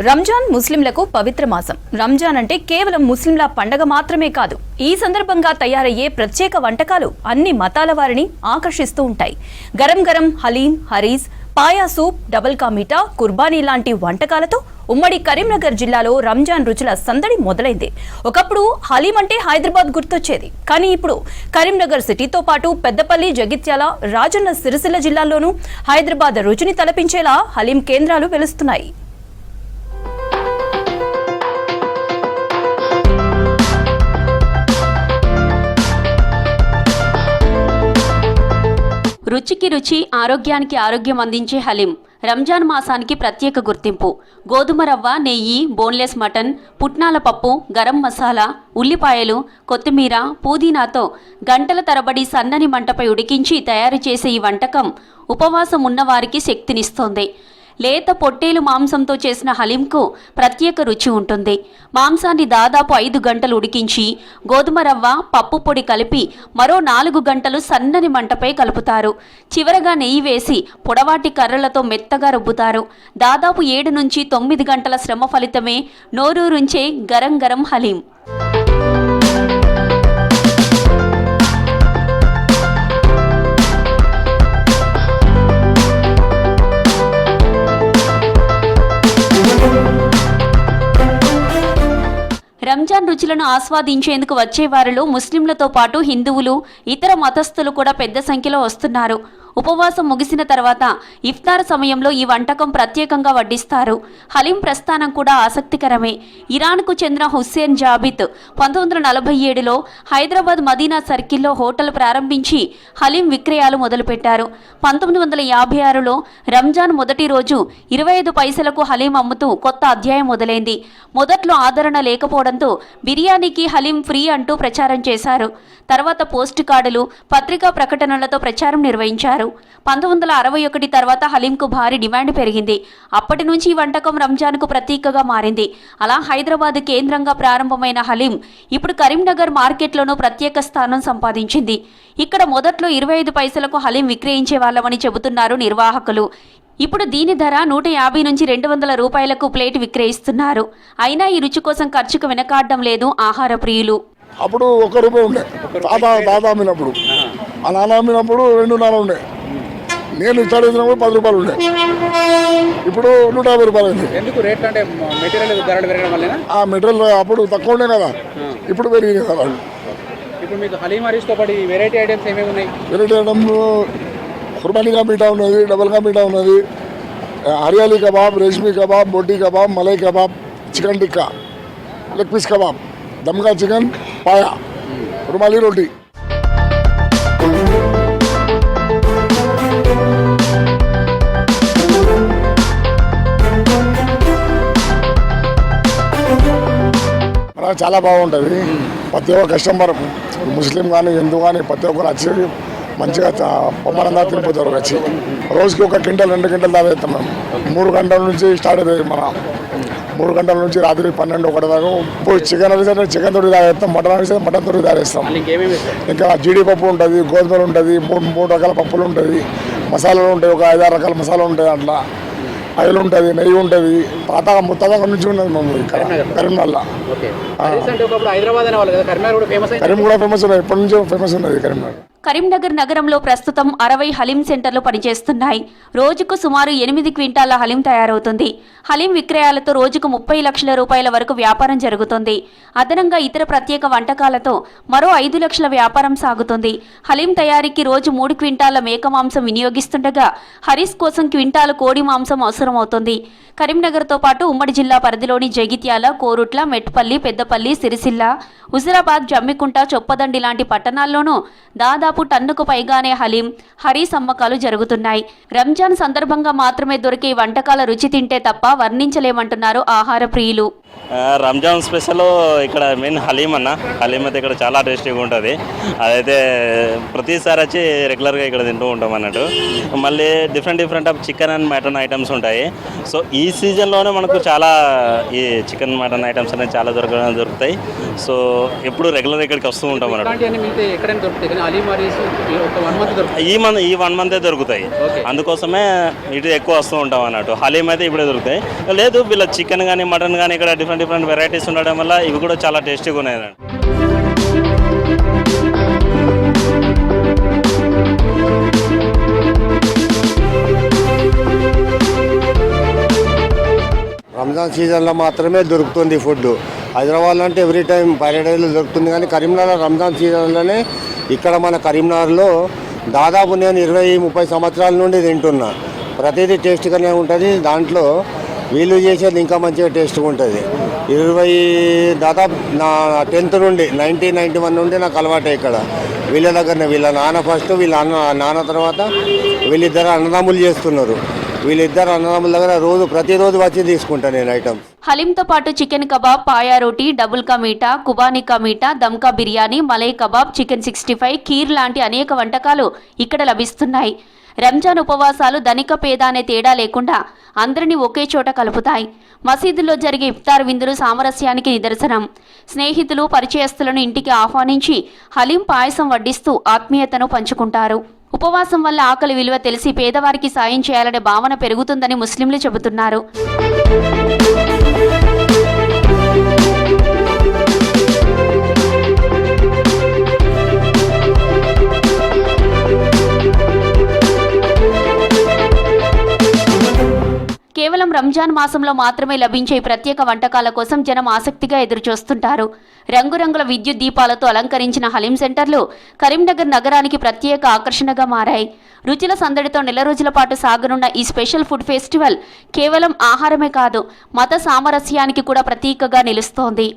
రంజాన్ ముస్లింలకు పవిత్ర మాసం. రంజాన్ అంటే కేవలం ముస్లింల పండగ మాత్రమే కాదు, ఈ సందర్భంగా తయారయ్యే ప్రత్యేక వంటకాలు అన్ని మతాల వారిని ఆకర్షిస్తూ ఉంటాయి. గరం గరం హలీం, హరీస్, పాయా సూప్, డబుల్ కా మీఠా, కుర్బానీ లాంటి వంటకాలతో ఉమ్మడి కరీంనగర్ జిల్లాలో రంజాన్ రుచుల సందడి మొదలైంది. ఒకప్పుడు హలీం అంటే హైదరాబాద్ గుర్తొచ్చేది, కానీ ఇప్పుడు కరీంనగర్ సిటీతో పాటు పెద్దపల్లి, జగిత్యాల, రాజన్న సిరిసిల్ల జిల్లాల్లోనూ హైదరాబాద్ రుచిని తలపించేలా హలీం కేంద్రాలు వెలుస్తున్నాయి. రుచికి రుచి, ఆరోగ్యానికి ఆరోగ్యం అందించే హలీం రంజాన్ మాసానికి ప్రత్యేక గుర్తింపు. గోధుమ రవ్వ, నెయ్యి, బోన్లెస్ మటన్, పుట్నాల పప్పు, గరం మసాలా, ఉల్లిపాయలు, కొత్తిమీర, పుదీనాతో గంటల తరబడి సన్నని మంటపై ఉడికించి తయారు చేసే ఈ వంటకం ఉపవాసం ఉన్నవారికి శక్తినిస్తోంది. లేత పొట్టేలు మాంసంతో చేసిన హలీంకు ప్రత్యేక రుచి ఉంటుంది. మాంసాన్ని దాదాపు 5 గంటలు ఉడికించి గోధుమ రవ్వ, పప్పు పొడి కలిపి మరో 4 గంటలు సన్నని మంటపై కలుపుతారు. చివరగా నెయ్యి వేసి పొడవాటి కర్రలతో మెత్తగా రుబ్బుతారు. దాదాపు 7 నుంచి 9 గంటల శ్రమ ఫలితమే నోరూరుంచే గరం గరం హలీం. రంజాన్ రుచులను ఆస్వాదించేందుకు వచ్చే వారిలో ముస్లింలతో పాటు హిందువులు, ఇతర మతస్థులు కూడా పెద్ద సంఖ్యలో వస్తున్నారు. ఉపవాసం ముగిసిన తర్వాత ఇఫ్తార్ సమయంలో ఈ వంటకం ప్రత్యేకంగా వడ్డిస్తారు. హలీం ప్రస్థానం కూడా ఆసక్తికరమే. ఇరాన్కు చెందిన హుస్సేన్ జాబిత్ 1947లో హైదరాబాద్ మదీనా సర్కిల్లో హోటల్ ప్రారంభించి హలీం విక్రయాలు మొదలుపెట్టారు. 1956లో రంజాన్ మొదటి రోజు 25 పైసలకు హలీం అమ్ముతూ కొత్త అధ్యాయం మొదలైంది. మొదట్లో ఆదరణ లేకపోవడంతో బిర్యానీకి హలీం ఫ్రీ అంటూ ప్రచారం చేశారు. తర్వాత పోస్ట్ కార్డులు, పత్రికా ప్రకటనలతో ప్రచారం నిర్వహించారు. 1961 తర్వాత హలీంకు భారీ డిమాండ్ పెరిగింది. అప్పటి నుంచి ఈ వంటకం రంజాన్కు ప్రతీకగా మారింది. అలా హైదరాబాద్ కేంద్రంగా ప్రారంభమైన హలీం ఇప్పుడు కరీంనగర్ మార్కెట్లోనూ ప్రత్యేక స్థానం సంపాదించింది. ఇక్కడ మొదట్లో 25 పైసలకు హలీం విక్రయించే వాళ్ళమని చెబుతున్నారు నిర్వాహకులు. ఇప్పుడు దీని ధర 150 నుంచి 200 రూపాయలకు ప్లేట్ విక్రయిస్తున్నారు. అయినా ఈ రుచి కోసం ఖర్చుకు వెనకాడడం లేదు ఆహార ప్రియులు. అప్పుడు ₹1 ఉండే, తాత అమ్మినప్పుడు, ఆ నాన్న అమ్మినప్పుడు 2 నాన్న ఉండే, నేను చదివినప్పుడు ₹10 ఉండే, ఇప్పుడు ₹150 అయింది. ఎందుకు రేట్ అంటే మెటీరియల్ ధరలు పెరగడం వల్ల? ఆ మెటీరియల్ అప్పుడు తక్కువ ఉండే కదా, ఇప్పుడు పెరిగింది కదా. ఇప్పుడు మీకు హలీం హరీస్తో పాటు వెరైటీ ఐటమ్స్ ఏమేమి ఉన్నాయి? వెరైటీ ఐటమ్ కుర్బానీ కా మీఠా ఉన్నది, డబల్ కా మీఠా ఉన్నది, hariyali kebab, reshmi kebab, boti kebab, malai kebab, chicken tikka, leg piece kebab, దమ్గా చికెన్, పాయా, రుమాలి రోటీ. చాలా బాగుంటుంది. ప్రతి ఒక్క కస్టమర్, ముస్లిం కానీ హిందూ కానీ ప్రతి ఒక్కరు వచ్చి మంచిగా పొమ్మనంగా తినిపోతారు. వచ్చి రోజుకి 1 క్వింటల్ 2 క్వింటల్ దాకా వేస్తాం మేము. 3 గంటల నుంచి స్టార్ట్ అవుతుంది. 3 గంటల నుంచి రాత్రి 12-1 దాకా. ఇప్పుడు చికెన్ అయితే చికెన్ తోటి తాగేస్తాం, మటన్ అయితే మటన్ తోటి తాగేస్తాం. ఇంకా జీడిపప్పు ఉంటుంది, గోధుమలు ఉంటుంది, 3 రకాల పప్పులు ఉంటుంది, మసాలాలు ఉంటాయి, ఒక 5-6 రకాల మసాలాలు ఉంటాయి. అట్లా ఆయిల్ ఉంటుంది, నెయ్యి ఉంటుంది. ముత్తగా నుంచి ఉన్నది మేము ఇక్కడ కరీంనగర్లో. కరీం కూడా ఫేమస్ ఉన్నది, ఎప్పటి నుంచో ఫేమస్ ఉన్నది కరీంనగర్. కరీంనగర్ నగరంలో ప్రస్తుతం 60 హలీం సెంటర్లు పనిచేస్తున్నాయి. రోజుకు సుమారు 8 క్వింటాల హలీం తయారవుతుంది. హలీం విక్రయాలతో రోజుకు 30 లక్షల రూపాయల వరకు వ్యాపారం జరుగుతుంది. అదనంగా ఇతర ప్రత్యేక వంటకాలతో మరో 5 లక్షల వ్యాపారం సాగుతుంది. హలీం తయారీకి రోజు 3 క్వింటాల మేక మాంసం వినియోగిస్తుండగా హరీస్ కోసం క్వింటాల కోడి మాంసం అవసరమవుతుంది. కరీంనగర్తో పాటు ఉమ్మడి జిల్లా పరిధిలోని జగిత్యాల, కోరుట్ల, మెట్పల్లి, పెద్దపల్లి, సిరిసిల్ల, హుజురాబాద్, జమ్మికుంట, చొప్పదండి లాంటి పట్టణాల్లోనూ దాదాపు టన్నుకు పైగానే హలీం, హరీస్ అమ్మకాలు జరుగుతున్నాయి. రంజాన్ సందర్భంగా మాత్రమే దొరికే వంటకాల రుచి తింటే తప్ప వర్ణించలేమంటున్నారు ఆహార ప్రియులు. రంజాన్ స్పెషల్ ఇక్కడ మెయిన్ హలీం అన్న. హలీం అయితే ఇక్కడ చాలా టేస్టీగా ఉంటుంది. అదైతే ప్రతిసారి వచ్చి రెగ్యులర్గా ఇక్కడ తింటూ ఉంటాం అన్నట్టు. మళ్ళీ different of chicken and mutton items ఉంటాయి. సో ఈ సీజన్లోనే మనకు చాలా ఈ చికెన్ మటన్ ఐటమ్స్ అనేది చాలా దొరుకుతాయి. సో ఎప్పుడు రెగ్యులర్ ఇక్కడికి వస్తూ ఉంటాం అన్నట్టు. కర్రీస్ ఒక 1 మంత్ దొరుకుతాయి. ఈ 1 మంతే దొరుకుతాయి. అందుకోసమే ఇటు ఎక్కువ వస్తూ ఉంటాం అన్నట్టు. హలీం అయితే ఇప్పుడే దొరుకుతాయి. లేదు వీళ్ళ చికెన్ కానీ మటన్ కానీ ఇక్కడ డిఫరెంట్ వెరైటీస్ ఉండడం వల్ల ఇవి కూడా చాలా టేస్టీగా ఉన్నాయి అన్నట్టు. రంజాన్ సీజన్లో మాత్రమే దొరుకుతుంది ఫుడ్. హైదరాబాద్లో అంటే ఎవ్రీ టైం పైరడైలో దొరుకుతుంది, కానీ కరీంనగర్ రంజాన్ సీజన్లోనే ఇక్కడ మన కరీంనగర్లో దాదాపు నేను 20-30 సంవత్సరాల నుండి తింటున్నా. ప్రతిదీ టేస్ట్గానే ఉంటుంది. దాంట్లో వీళ్ళు చేసేది ఇంకా మంచిగా టేస్ట్గా ఉంటుంది. దాదాపు నా 10th నుండి 1991 నుండి నాకు అలవాటే ఇక్కడ వీళ్ళ దగ్గరనే. వీళ్ళ నాన్న ఫస్ట్, వీళ్ళ నాన్న తర్వాత వీళ్ళిద్దరు అన్నదమ్ములు చేస్తున్నారు. వీళ్ళిద్దరు అన్నదమ్ముల దగ్గర ప్రతిరోజు వచ్చి తీసుకుంటాను నేను ఐటమ్. హలీంతో పాటు చికెన్ కబాబ్, పాయా రోటీ, double ka meetha, khubani ka meetha, దమ్కా biryani, malai kebab, chicken 65, kheer లాంటి అనేక వంటకాలు ఇక్కడ లభిస్తున్నాయి. రంజాన్ ఉపవాసాలు ధనిక పేద అనే తేడా లేకుండా అందరినీ ఒకే చోట కలుపుతాయి. మసీదుల్లో జరిగే ఇఫ్తార్ విందులు సామరస్యానికి నిదర్శనం. స్నేహితులు, పరిచయస్తులను ఇంటికి ఆహ్వానించి హలీం పాయసం వడ్డిస్తూ ఆత్మీయతను పంచుకుంటారు. ఉపవాసం వల్ల ఆకలి విలువ తెలిసి పేదవారికి సాయం చేయాలనే భావన పెరుగుతుందని ముస్లింలు చెబుతున్నారు. కేవలం రంజాన్ మాసంలో మాత్రమే లభించే ఈ ప్రత్యేక వంటకాల కోసం జనం ఆసక్తిగా ఎదురుచూస్తుంటారు. రంగురంగుల విద్యుత్ దీపాలతో అలంకరించిన హలీం సెంటర్లు కరీంనగర్ నగరానికి ప్రత్యేక ఆకర్షణగా మారాయి. రుచుల సందడితో నెల రోజుల పాటు సాగనున్న ఈ స్పెషల్ ఫుడ్ ఫెస్టివల్ కేవలం ఆహారమే కాదు, మత సామరస్యానికి కూడా ప్రతీకగా నిలుస్తోంది.